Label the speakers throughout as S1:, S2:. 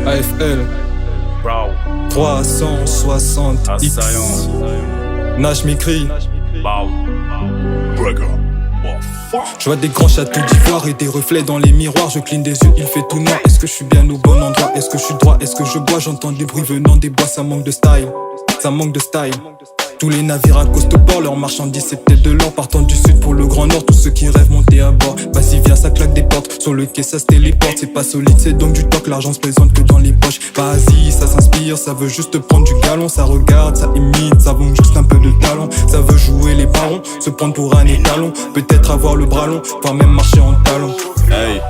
S1: AFL
S2: Bro,
S1: 360 X
S2: assaillant.
S1: Nash m'écrit.
S2: Bow.
S1: Je vois des grands châteaux d'ivoire et des reflets dans les miroirs. Je cligne des yeux, il fait tout noir. Est-ce que je suis bien au bon endroit? Est-ce que je suis droit? Est-ce que je bois? J'entends des bruits venant des bois. Ça manque de style, ça manque de style. Tous les navires accostent au port, leurs marchandises c'est peut-être de l'or. Partant du sud pour le grand nord, tous ceux qui rêvent monter à bord. Vas-y viens, ça claque des portes, sur le quai ça se téléporte. C'est pas solide, c'est donc du toc, l'argent se présente que dans les poches. Vas-y, ça s'inspire, ça veut juste prendre du galon. Ça regarde, ça imite, ça manque juste un peu de talent. Ça veut jouer les barons, se prendre pour un étalon. Peut-être avoir le bras long, voire même marcher en talon.
S2: Hey.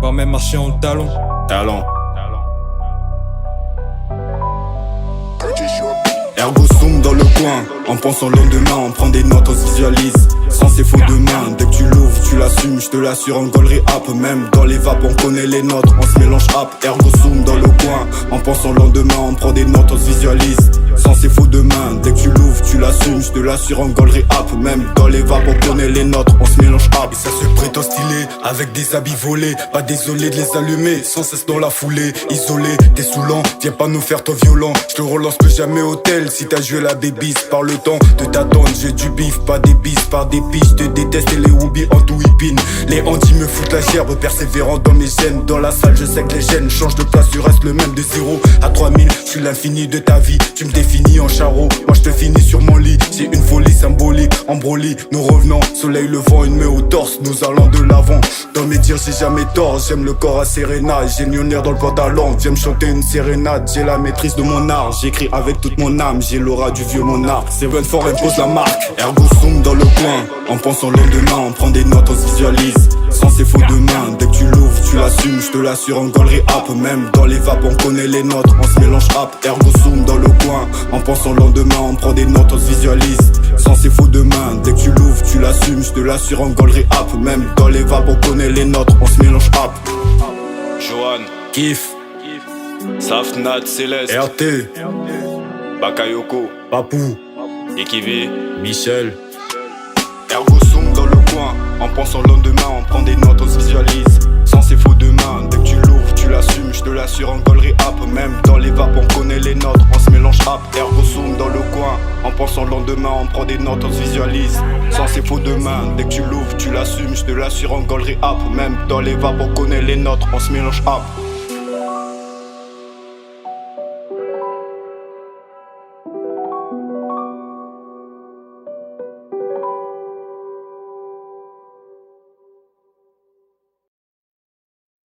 S1: Voire même marcher en talon.
S2: Talent. Ergo zoom dans le coin, en pensant le lendemain, on prend des notes, on se visualise. Sans ces faux demain, dès que tu l'ouvres, tu l'assumes, je te l'assure en gaulerie rap. Même dans les vapes, on connaît les notes, on se mélange rap. Ergo zoom dans le coin, en pensant le lendemain, on prend des notes, on se visualise. Sans ces faux demain, dès que tu l'ouvres, tu l'assumes, je te l'assure en gaulerie rap. Même dans les vapes, on connaît les notes, on se mélange rap. Et ça se prétend stylé, avec des habits volés. Pas désolé de les allumer, sans cesse dans la foulée. Isolé, t'es saoulant, viens pas nous faire toi violent. Je te relance plus jamais hôtel, si t'as joué la bébise. Par le temps de t'attendre, j'ai du bif, pas des bis, par des piches. Je te déteste et les woobies en tout whipping. Les handis me foutent la gerbe, persévérant dans mes gènes. Dans la salle, je sais que les gènes changent de place, tu restes le même de 0 à 3000. Je suis l'infini de ta vie, tu me définis en charreau. Moi je te finis sur mon lit, j'ai une folie symbolique. En broly, nous revenons, soleil levant, une main au torse, nous allons de l'avant. Dans mes dires, j'ai jamais tort, j'aime le corps à Serena. J'ai Lionnaire dans le pantalon, viens me chanter une sérénade. J'ai la maîtrise de mon art, j'écris avec toute mon âme. J'ai l'aura du vieux monarque, Seven Fort impose la marque. Ergo zoom dans le coin, en pensant le lendemain, on prend des notes, on se visualise. Sans ces faux demain, dès que tu l'ouvres, tu l'assumes, je te l'assure en gaulerie rap. Même dans les vapes, on connaît les notes, on se mélange rap. Ergo zoom dans le coin, en pensant le lendemain, on prend des notes, on se visualise. Sans ces faux demain, dès que tu l'ouvres, tu l'assumes, je te l'assure en gaulerie rap. Même dans les vapes, on connaît les notes, on se mélange rap. Johan, Kif, Safnat, Céleste, RT, Bakayoko, Papou, Ekivé, Michel. Ergo zoom dans le coin, en pensant le lendemain, on prend des notes, on se visualise. Sans ces faux demain, dès que tu l'ouvres, tu l'assumes, je te l'assure en gaulerie rap. Même dans les vapes, on connaît les notes, on se mélange rap. Ergo zoom dans le coin, en pensant le lendemain, on prend des notes, on se visualise. Sans ces faux demain, dès que tu l'ouvres, tu l'assumes, je te l'assure en gaulerie rap. Même dans les vapes, on connaît les notes, on se mélange rap.